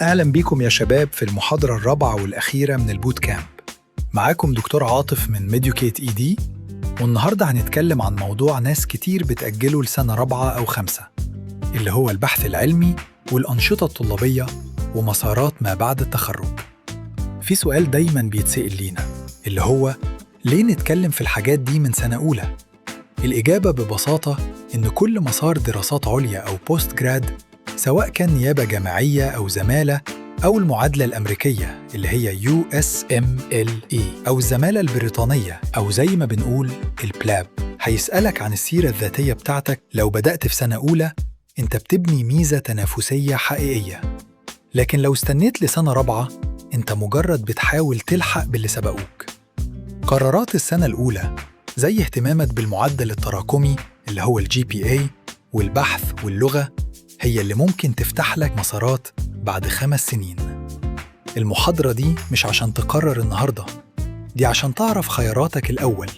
أهلا بيكم يا شباب في المحاضرة الرابعة والأخيرة من البوت كامب. معاكم دكتور عاطف من ميديوكيت ED، والنهاردة هنتكلم عن موضوع ناس كتير بتأجله لسنة رابعة أو خمسة، اللي هو البحث العلمي والأنشطة الطلابية ومسارات ما بعد التخرج. في سؤال دايماً بيتسأل لينا، اللي هو ليه نتكلم في الحاجات دي من سنة أولى؟ الإجابة ببساطة إن كل مسار دراسات عليا أو بوست جراد، سواء كان نيابة جامعية أو زمالة أو المعادلة الأمريكية اللي هي USMLE أو الزمالة البريطانية أو زي ما بنقول البلاب، هيسألك عن السيرة الذاتية بتاعتك. لو بدأت في سنة أولى أنت بتبني ميزة تنافسية حقيقية، لكن لو استنيت لسنة رابعة أنت مجرد بتحاول تلحق باللي سبقوك. قرارات السنة الأولى زي اهتمامك بالمعدل التراكمي اللي هو GPA والبحث واللغة هي اللي ممكن تفتح لك مسارات بعد 5 سنين. المحاضرة دي مش عشان تقرر النهاردة، دي عشان تعرف خياراتك الأول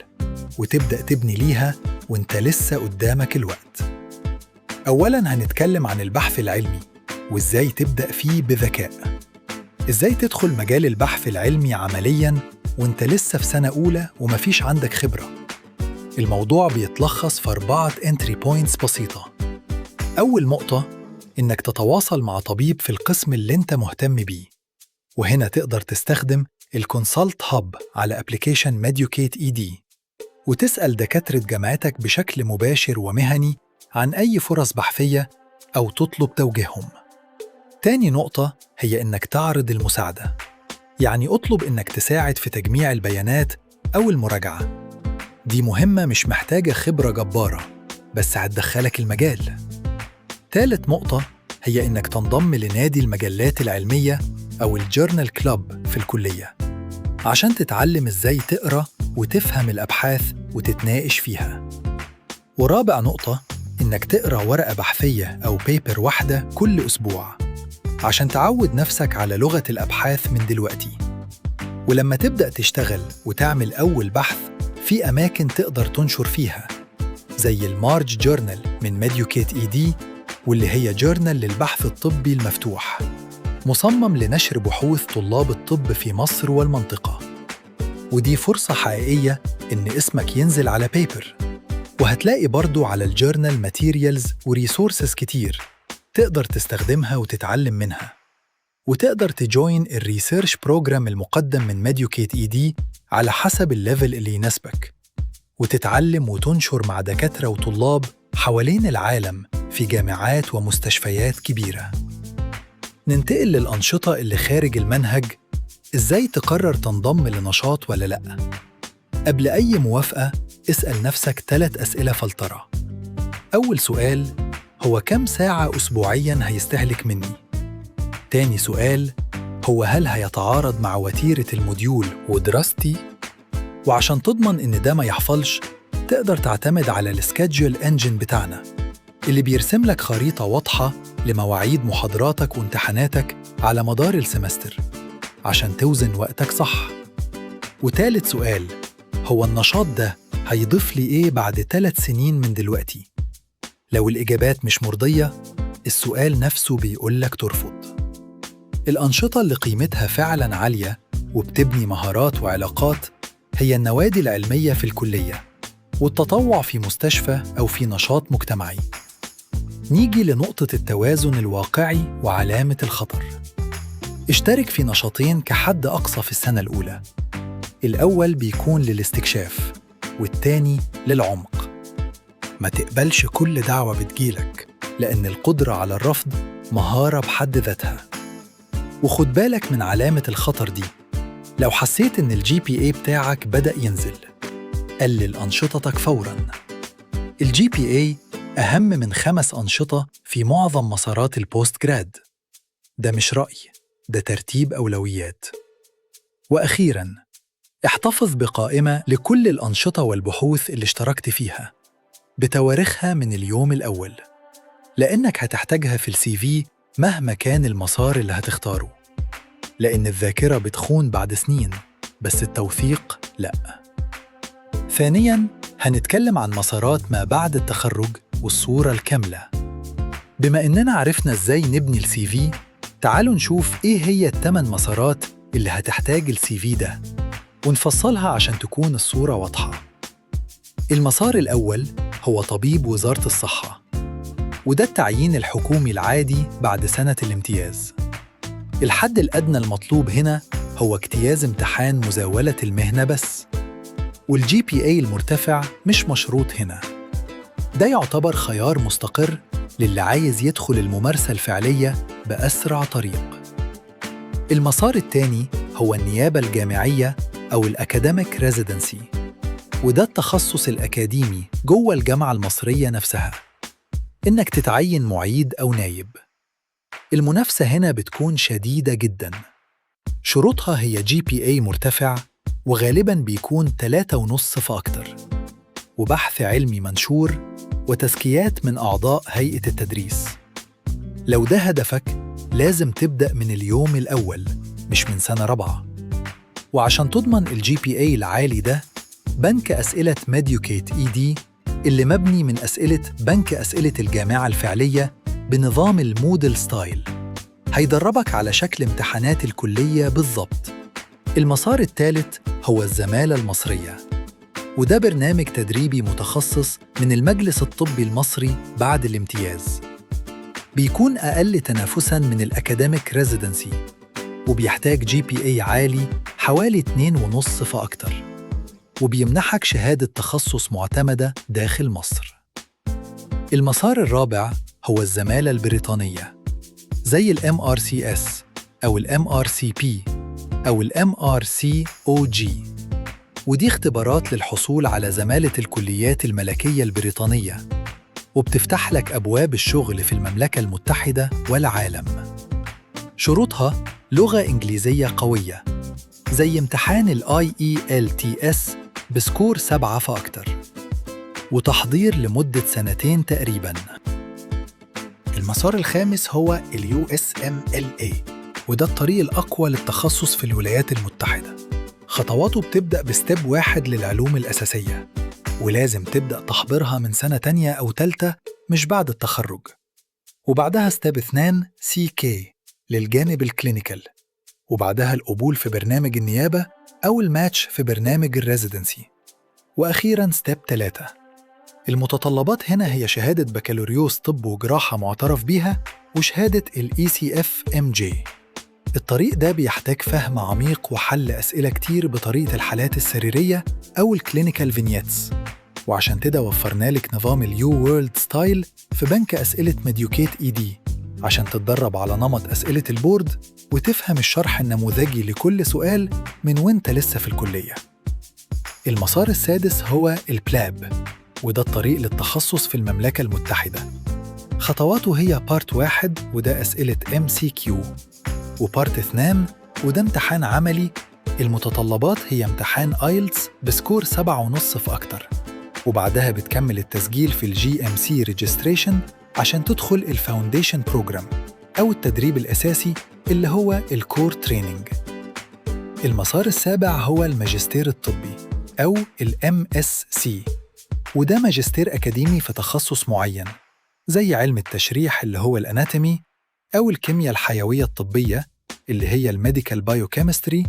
وتبدأ تبني ليها وانت لسه قدامك الوقت. أولاً هنتكلم عن البحث العلمي وإزاي تبدأ فيه بذكاء. إزاي تدخل مجال البحث العلمي عملياً وانت لسه في سنة أولى ومفيش عندك خبرة. الموضوع بيتلخص في 4 entry points بسيطة. أول نقطة إنك تتواصل مع طبيب في القسم اللي أنت مهتم بيه، وهنا تقدر تستخدم الكونسلت هاب على أبليكيشن ميديوكيت ED وتسأل دكاترة جامعتك بشكل مباشر ومهني عن أي فرص بحثية أو تطلب توجيههم. تاني نقطة هي إنك تعرض المساعدة، يعني اطلب إنك تساعد في تجميع البيانات أو المراجعة. دي مهمة مش محتاجة خبرة جبارة، بس هتدخلك المجال. ثالث نقطة هي إنك تنضم لنادي المجلات العلمية أو الجورنال كلاب في الكلية عشان تتعلم إزاي تقرأ وتفهم الأبحاث وتتناقش فيها. ورابع نقطة إنك تقرأ ورقة بحثية أو بيبر واحدة كل أسبوع عشان تعود نفسك على لغة الأبحاث من دلوقتي. ولما تبدأ تشتغل وتعمل أول بحث في أماكن تقدر تنشر فيها، زي المارج جورنال من ميديوكيت ED، واللي هي جورنال للبحث الطبي المفتوح مصمم لنشر بحوث طلاب الطب في مصر والمنطقة. ودي فرصة حقيقية إن اسمك ينزل على بيبر. وهتلاقي برضو على الجورنال ماتيريالز وريسورسز كتير تقدر تستخدمها وتتعلم منها. وتقدر تجوين الريسيرش بروجرام المقدم من ميديوكيت ED على حسب الليفل اللي يناسبك، وتتعلم وتنشر مع دكاترة وطلاب حوالين العالم في جامعات ومستشفيات كبيرة. ننتقل للأنشطة اللي خارج المنهج. إزاي تقرر تنضم لنشاط ولا لأ؟ قبل أي موافقة اسأل نفسك 3 أسئلة فلترة. أول سؤال هو كم ساعة أسبوعياً هيستهلك مني؟ تاني سؤال هو هل هيتعارض مع وتيرة الموديول ودراستي؟ وعشان تضمن إن ده ما يحصلش تقدر تعتمد على السكادجول انجن بتاعنا اللي بيرسم لك خريطة واضحة لمواعيد محاضراتك وامتحاناتك على مدار السمستر عشان توزن وقتك صح. وتالت سؤال هو النشاط ده هيضيف لي إيه بعد 3 سنين من دلوقتي؟ لو الإجابات مش مرضية السؤال نفسه بيقولك ترفض. الأنشطة اللي قيمتها فعلاً عالية وبتبني مهارات وعلاقات هي النوادي العلمية في الكلية والتطوع في مستشفى أو في نشاط مجتمعي. نيجي لنقطة التوازن الواقعي وعلامة الخطر. اشترك في نشاطين كحد أقصى في السنة الأولى. الأول بيكون للاستكشاف والتاني للعمق. ما تقبلش كل دعوة بتجيلك، لأن القدرة على الرفض مهارة بحد ذاتها. وخد بالك من علامة الخطر دي. لو حسيت إن GPA بتاعك بدأ ينزل، قلل أنشطتك فوراً. GPA أهم من 5 أنشطة في معظم مسارات البوست جراد. ده مش رأي، ده ترتيب أولويات. وأخيراً احتفظ بقائمة لكل الأنشطة والبحوث اللي اشتركت فيها بتواريخها من اليوم الأول، لأنك هتحتاجها في الCV مهما كان المسار اللي هتختاره. لأن الذاكرة بتخون بعد سنين، بس التوثيق لأ. ثانياً هنتكلم عن مسارات ما بعد التخرج والصورة الكاملة. بما إننا عرفنا إزاي نبني الCV، تعالوا نشوف إيه هي ال8 مسارات اللي هتحتاج السي في ده ونفصلها عشان تكون الصورة واضحة. المسار الأول هو طبيب وزارة الصحة، وده التعيين الحكومي العادي بعد سنة الامتياز. الحد الأدنى المطلوب هنا هو اجتياز امتحان مزاولة المهنة بس، والجي بي اي المرتفع مش مشروط هنا. ده يعتبر خيار مستقر للي عايز يدخل الممارسة الفعلية بأسرع طريق. المسار الثاني هو النيابة الجامعية أو الأكاديميك ريزيدنسي، وده التخصص الأكاديمي جوه الجامعة المصرية نفسها، إنك تتعين معيد أو نايب. المنافسة هنا بتكون شديدة جداً. شروطها هي جي بي اي مرتفع، وغالباً بيكون 3.5 فأكتر، وبحث علمي منشور، وتزكيات من أعضاء هيئة التدريس. لو ده هدفك لازم تبدأ من اليوم الأول مش من سنة رابعة. وعشان تضمن الجي بي اي العالي ده، بنك أسئلة ميديوكيت اي دي اللي مبني من أسئلة بنك أسئلة الجامعة الفعلية بنظام المودل ستايل هيدربك على شكل امتحانات الكلية بالضبط. المسار الثالث هو الزمالة المصرية، وده برنامج تدريبي متخصص من المجلس الطبي المصري بعد الامتياز. بيكون أقل تنافساً من الأكاديميك ريزيدنسي، وبيحتاج جي بي اي عالي حوالي 2.5 فأكتر، وبيمنحك شهادة تخصص معتمدة داخل مصر. المسار الرابع هو الزمالة البريطانية، زي ال MRCS أو ال MRCP أو ال MRCOG، ودي اختبارات للحصول على زمالة الكليات الملكية البريطانية، وبتفتح لك أبواب الشغل في المملكة المتحدة والعالم. شروطها لغة إنجليزية قوية، زي امتحان ال IELTS بسكور 7 فأكتر، وتحضير لمدة 2 تقريباً. المسار الخامس هو ال USMLE، وده الطريق الأقوى للتخصص في الولايات المتحدة. خطواته بتبدأ بستيب 1 للعلوم الأساسية، ولازم تبدأ تحضيرها من سنة تانية أو تالتة مش بعد التخرج. وبعدها ستيب 2 CK للجانب الكلينيكال، وبعدها القبول في برنامج النيابة أو الماتش في برنامج الريزيدنسي. وأخيراً ستيب 3. المتطلبات هنا هي شهادة بكالوريوس طب وجراحة معترف بيها، وشهادة ال ECFMJ. الطريق ده بيحتاج فهم عميق وحل أسئلة كتير بطريقة الحالات السريرية أو الكلينيكال فينيتس. وعشان كده وفرنا لك نظام اليو وورلد ستايل في بنك أسئلة ميديوكيت اي دي، عشان تتدرب على نمط أسئلة البورد وتفهم الشرح النموذجي لكل سؤال من وانت لسه في الكلية. المسار السادس هو البلاب، وده الطريق للتخصص في المملكة المتحدة. خطواته هي بارت 1 وده أسئلة MCQ، وبارت 2 وده امتحان عملي. المتطلبات هي امتحان آيلتس بسكور 7.5 فأكتر، وبعدها بتكمل التسجيل في الجي ام سي ريجستريشن عشان تدخل الفاونديشن بروجرام أو التدريب الأساسي اللي هو الكور تريننج. المسار السابع هو الماجستير الطبي أو ال MSc، وده ماجستير أكاديمي في تخصص معين، زي علم التشريح اللي هو الأناتومي، أو الكيمياء الحيوية الطبية اللي هي الميديكال بايوكيمستري،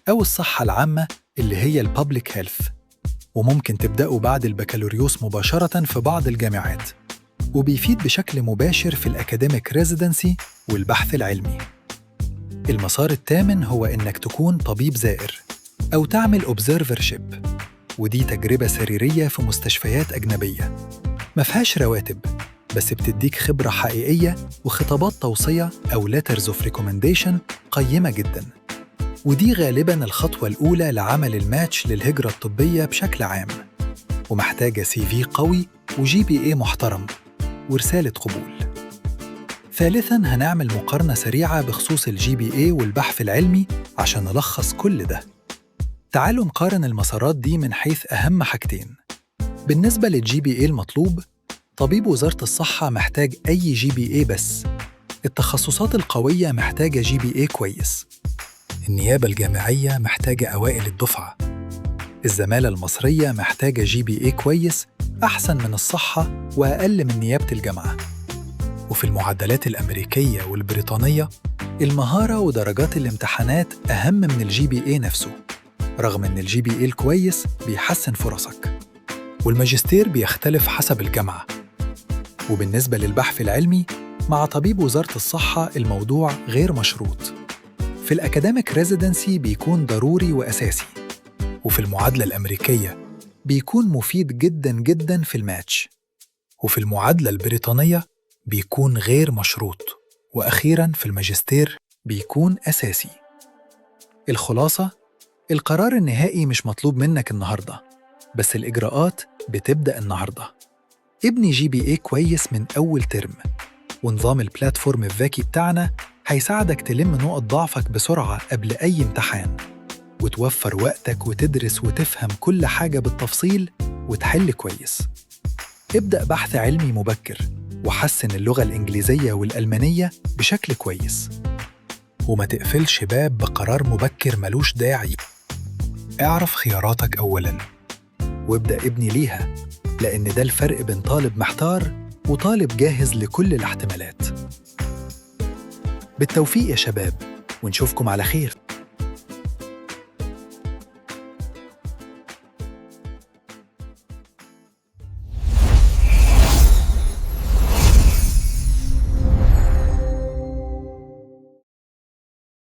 أو الصحة العامة اللي هي البابليك هيلث. وممكن تبدأوا بعد البكالوريوس مباشرة في بعض الجامعات، وبيفيد بشكل مباشر في الأكاديميك ريزيدنسي والبحث العلمي. المسار الثامن هو إنك تكون طبيب زائر أو تعمل observership، ودي تجربة سريرية في مستشفيات أجنبية. ما فيهاش رواتب، بس بتديك خبرة حقيقية وخطابات توصية أو letters of recommendation قيمة جداً. ودي غالباً الخطوة الأولى لعمل الماتش للهجرة الطبية بشكل عام، ومحتاجة CV قوي وجي بي اي محترم ورسالة قبول. ثالثاً هنعمل مقارنة سريعة بخصوص الجي بي اي والبحث العلمي عشان نلخص كل ده. تعالوا نقارن المسارات دي من حيث أهم حاجتين. بالنسبة للجي بي اي المطلوب، طبيب وزارة الصحة محتاج أي جي بي اي بس. التخصصات القوية محتاجة جي بي اي كويس. النيابة الجامعية محتاجة أوائل الدفعة. الزمالة المصرية محتاجة جي بي اي كويس، أحسن من الصحة وأقل من نيابة الجامعة. وفي المعدلات الأمريكية والبريطانية، المهارة ودرجات الامتحانات أهم من الجي بي اي نفسه، رغم إن الجي بي اي الكويس بيحسن فرصك. والماجستير بيختلف حسب الجامعة. وبالنسبة للبحث العلمي، مع طبيب وزارة الصحة الموضوع غير مشروط. في الأكاديميك ريزيدنسي بيكون ضروري وأساسي، وفي المعادلة الأمريكية بيكون مفيد جداً جداً في الماتش، وفي المعادلة البريطانية بيكون غير مشروط، وأخيراً في الماجستير بيكون أساسي. الخلاصة: القرار النهائي مش مطلوب منك النهاردة، بس الإجراءات بتبدأ النهاردة. ابني جي بي اي كويس من أول ترم، ونظام البلاتفورم الذكي بتاعنا هيساعدك تلم نقط ضعفك بسرعة قبل أي امتحان، وتوفر وقتك وتدرس وتفهم كل حاجة بالتفصيل وتحل كويس. ابدأ بحث علمي مبكر، وحسن اللغة الإنجليزية والألمانية بشكل كويس. وما تقفلش باب بقرار مبكر ملوش داعي. اعرف خياراتك أولاً، وابدأ ابني ليها، لأن ده الفرق بين طالب محتار وطالب جاهز لكل الاحتمالات. بالتوفيق يا شباب، ونشوفكم على خير.